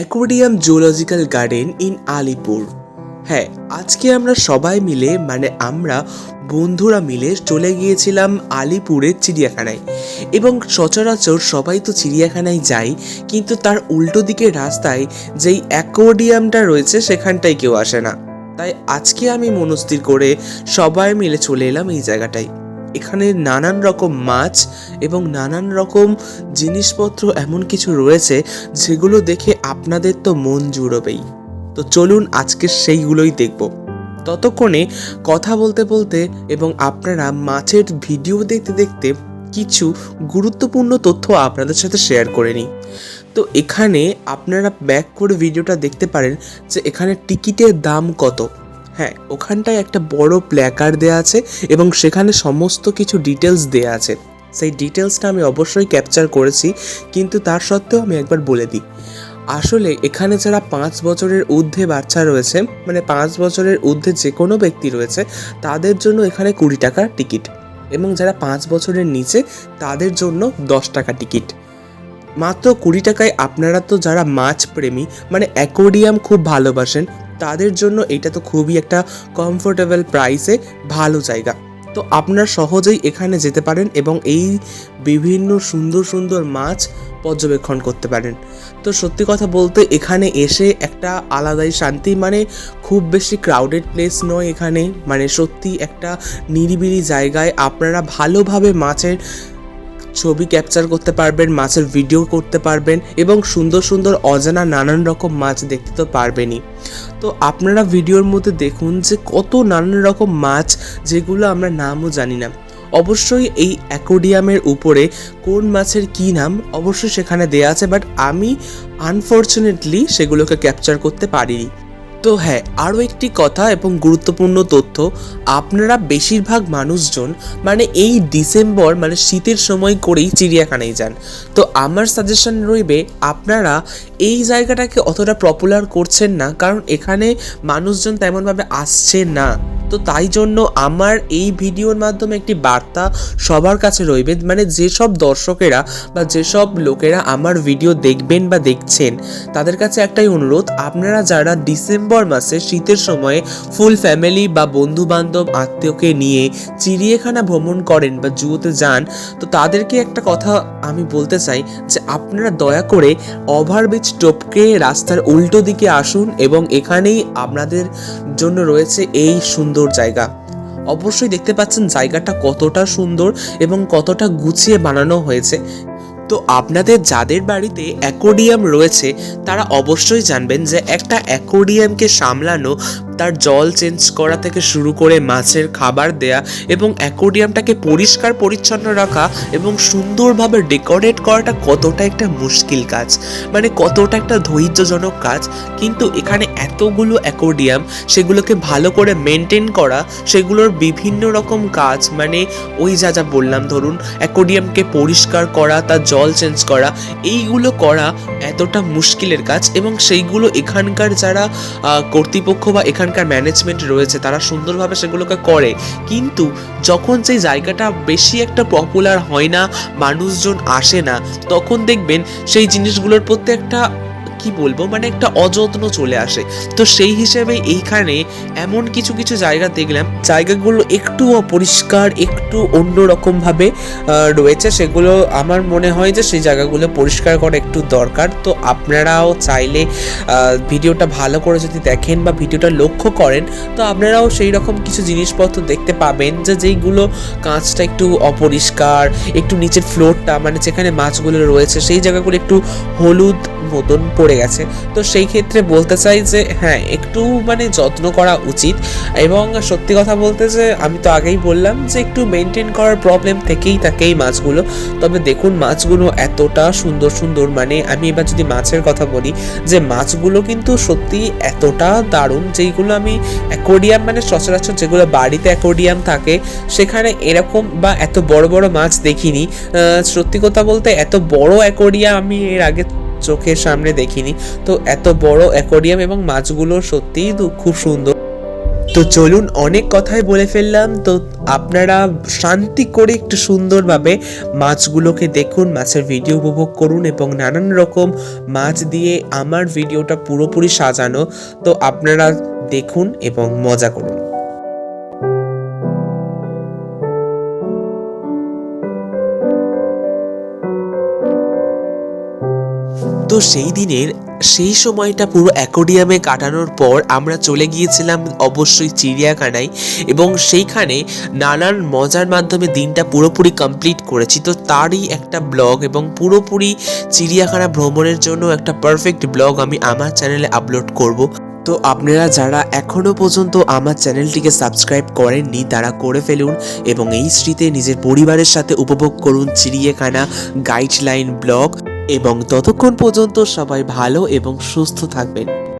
Aquarium zoological garden in Alipore. হ্যাঁ, আজকে আমরা সবাই মিলে আমরা বন্ধুরা মিলে চলে গিয়েছিলাম আলিপুরের চিড়িয়াখানায়। এবং সচরাচর সবাই তো চিড়িয়াখানায় যায়, কিন্তু তার উল্টো দিকের রাস্তায় যেই অ্যাকোয়ারিয়ামটা রয়েছে সেখানটায় কেউ আসে না। তাই আজকে আমি মনস্থির করে সবাই মিলে চলে এলাম এই জায়গাটায়। এখানে নানান রকম মাছ এবং নানান রকম জিনিসপত্র এমন কিছু রয়েছে যেগুলো দেখে আপনাদের তো মন জুড়বেই। তো চলুন আজকে সেইগুলোই দেখব। ততক্ষণে কথা বলতে বলতে এবং আপনারা মাছের ভিডিও দেখতে দেখতে কিছু গুরুত্বপূর্ণ তথ্য আপনাদের সাথে শেয়ার করে নিই। তো এখানে আপনারা ব্যাক করে ভিডিওটা দেখতে পারেন যে এখানে টিকিটের দাম কত। হ্যাঁ, ওখানটায় একটা বড় প্ল্যাকার্ড দেওয়া আছে এবং সেখানে সমস্ত কিছু ডিটেলস দেওয়া আছে। সেই ডিটেলসটা আমি অবশ্যই ক্যাপচার করেছি, কিন্তু তার সত্ত্বেও আমি একবার বলে দিই। আসলে এখানে যারা 5 বছরের ঊর্ধ্বে বাচ্চা রয়েছে, মানে 5 বছরের ঊর্ধ্বে যে কোনো ব্যক্তি রয়েছে, তাদের জন্য এখানে 20 টাকা টিকিট, এবং যারা 5 বছরের নিচে তাদের জন্য 10 টাকা টিকিট। মাত্র 20 টাকায় আপনারা তো যারা মাছ প্রেমী, মানে অ্যাকোয়ারিয়াম খুব ভালোবাসেন, তাদের জন্য এটা তো খুবই একটা কমফোর্টেবল প্রাইসে ভালো জায়গা। তো আপনারা সহজেই এখানে যেতে পারেন এবং এই বিভিন্ন সুন্দর সুন্দর মাছ পর্যবেক্ষণ করতে পারেন। তো সত্যি কথা বলতে এখানে এসে একটা আলাদাই শান্তি, মানে খুব বেশি ক্রাউডেড প্লেস নয় এখানে, মানে সত্যি একটা নিরিবিলি জায়গায় আপনারা ভালোভাবে মাছের ছবি ক্যাপচার করতে পারবেন, মাছের ভিডিও করতে পারবেন এবং সুন্দর সুন্দর অজানা নানান রকম মাছ দেখতে তো পারবেনই। তো আপনারা ভিডিওর মধ্যে দেখুন যে কত নানান রকম মাছ, যেগুলো আমরা নামও জানি না। অবশ্যই এই অ্যাকোয়ারিয়ামের উপরে কোন মাছের কী নাম অবশ্যই সেখানে দেয়া আছে, বাট আমি আনফর্চুনেটলি সেগুলোকে ক্যাপচার করতে পারিনি। তো হ্যাঁ, আরও একটি কথা এবং গুরুত্বপূর্ণ তথ্য, আপনারা বেশিরভাগ মানুষজন মানে এই ডিসেম্বর মানে শীতের সময় করেই চিড়িয়াখানায় যান। তো আমার সাজেশন রইবে আপনারা এই জায়গাটাকে অতটা পপুলার করছেন না, কারণ এখানে মানুষজন তেমনভাবে আসছে না। তো তাই জন্য আমার এই ভিডিওর মাধ্যমে একটি বার্তা সবার কাছে রইবে, মানে যেসব দর্শকেরা বা যেসব লোকেরা আমার ভিডিও দেখবেন বা দেখছেন, তাদের কাছে একটাই অনুরোধ, আপনারা যারা ডিসেম্বর মাসে শীতের সময়ে ফুল ফ্যামিলি বা বন্ধু বান্ধব আত্মীয়কে নিয়ে চিড়িয়াখানা ভ্রমণ করেন বা জুতে যান, তো তাদেরকে একটা কথা আমি বলতে চাই যে আপনারা দয়া করে ওভারব্রিজ টপকে রাস্তার উল্টো দিকে আসুন, এবং এখানেই আপনাদের জন্য রয়েছে এই সুন্দর জায়গা। অবশ্যই দেখতে পাচ্ছেন জায়গাটা কতটা সুন্দর এবং কতটা গুছিয়ে বানানো হয়েছে। তো আপনাদের যাদের বাড়িতে অ্যাকোয়ারিয়াম রয়েছে তারা অবশ্যই জানবেন যে একটা অ্যাকোয়ারিয়ামকে সামলানো, তার জল চেঞ্জ করা থেকে শুরু করে মাছের খাবার দেয়া এবং অ্যাকোয়ারিয়ামটাকে পরিষ্কার পরিচ্ছন্ন রাখা এবং সুন্দরভাবে ডেকোরেট করাটা কতটা একটা মুশকিল কাজ, মানে কতটা একটা ধৈর্যজনক কাজ। কিন্তু এখানে এতগুলো অ্যাকোয়ারিয়াম, সেগুলোকে ভালো করে মেনটেন করা, সেগুলোর বিভিন্ন রকম কাজ, মানে ওই যা যা বললাম, ধরুন অ্যাকোয়ারিয়ামকে পরিষ্কার করা, তার জল চেঞ্জ করা, এইগুলো করা এতটা মুশকিলের কাজ, এবং সেইগুলো এখানকার যারা কর্তৃপক্ষ বা এখানকার ম্যানেজমেন্ট রয়েছে তারা সুন্দরভাবে সেগুলোকে করে। কিন্তু যখন সেই জায়গাটা বেশি একটা পপুলার হয় না, মানুষজন আসে না, তখন দেখবেন সেই জিনিসগুলোর প্রতি একটা কি বলবো, মানে একটা অযত্ন চলে আসে। তো সেই হিসেবে এইখানে এমন কিছু কিছু জায়গা দেখলাম, জায়গাগুলো একটু অপরিষ্কার, একটু অন্যরকম ভাবে রয়েছে, সেগুলো আমার মনে হয় যে সেই জায়গাগুলো পরিষ্কার করা একটু দরকার। তো আপনারাও চাইলে ভিডিওটা ভালো করে যদি দেখেন বা ভিডিওটা লক্ষ্য করেন, তো আপনারাও সেই রকম কিছু জিনিসপত্র দেখতে পাবেন যে যেইগুলো কাঁচটা একটু অপরিষ্কার, একটু নিচের ফ্লোরটা মানে যেখানে মাছগুলো রয়েছে সেই জায়গাগুলো একটু হলুদ মতন পড়ে গেছে। তো সেই ক্ষেত্রে বলতে চাই যে হ্যাঁ, একটু মানে যত্ন করা উচিত। এবং সত্যি কথা বলতে যে আমি তো আগেই বললাম যে একটু মেনটেন করার প্রবলেম থেকেই থাকে এই মাছগুলো। তবে দেখুন মাছগুলো এতটা সুন্দর সুন্দর, মানে আমি এবার যদি মাছের কথা বলি, যে মাছগুলো কিন্তু সত্যি এতটা দারুণ, যেইগুলো আমি অ্যাকোয়ারিয়াম মানে সচরাচর যেগুলো বাড়িতে অ্যাকোয়ারিয়াম থাকে সেখানে এরকম বা এত বড় বড় মাছ দেখিনি। সত্যি কথা বলতে এত বড় অ্যাকোয়ারিয়াম আমি এর আগে চোখের সামনে দেখিনি। তো এত বড় অ্যাকোয়ারিয়াম এবং মাছগুলো সত্যিই খুব সুন্দর। তো চলুন, অনেক কথাই বলে ফেললাম, তো আপনারা শান্তি করে একটু সুন্দরভাবে মাছগুলোকে দেখুন, মাছের ভিডিও উপভোগ করুন এবং নানান রকম মাছ দিয়ে আমার ভিডিওটা পুরোপুরি সাজানো, তো আপনারা দেখুন এবং মজা করুন। তো সেই দিনের সেই সময়টা পুরো অ্যাকোয়ারিয়ামে কাটানোর পর আমরা চলে গিয়েছিলাম অবশ্যই চিড়িয়াখানায়, এবং সেইখানে নানান মজার মাধ্যমে দিনটা পুরোপুরি কমপ্লিট করেছি। তো তারই একটা ব্লগ এবং পুরোপুরি চিড়িয়াখানা ভ্রমণের জন্য একটা পারফেক্ট ব্লগ আমি আমার চ্যানেলে আপলোড করব। তো আপনারা যারা এখনও পর্যন্ত আমার চ্যানেলটিকে সাবস্ক্রাইব করেননি তারা করে ফেলুন এবং এই স্মৃতি নিজের পরিবারের সাথে উপভোগ করুন চিড়িয়াখানা গাইডলাইন ব্লগ। এবং ততক্ষণ পর্যন্ত সবাই ভালো এবং সুস্থ থাকবেন।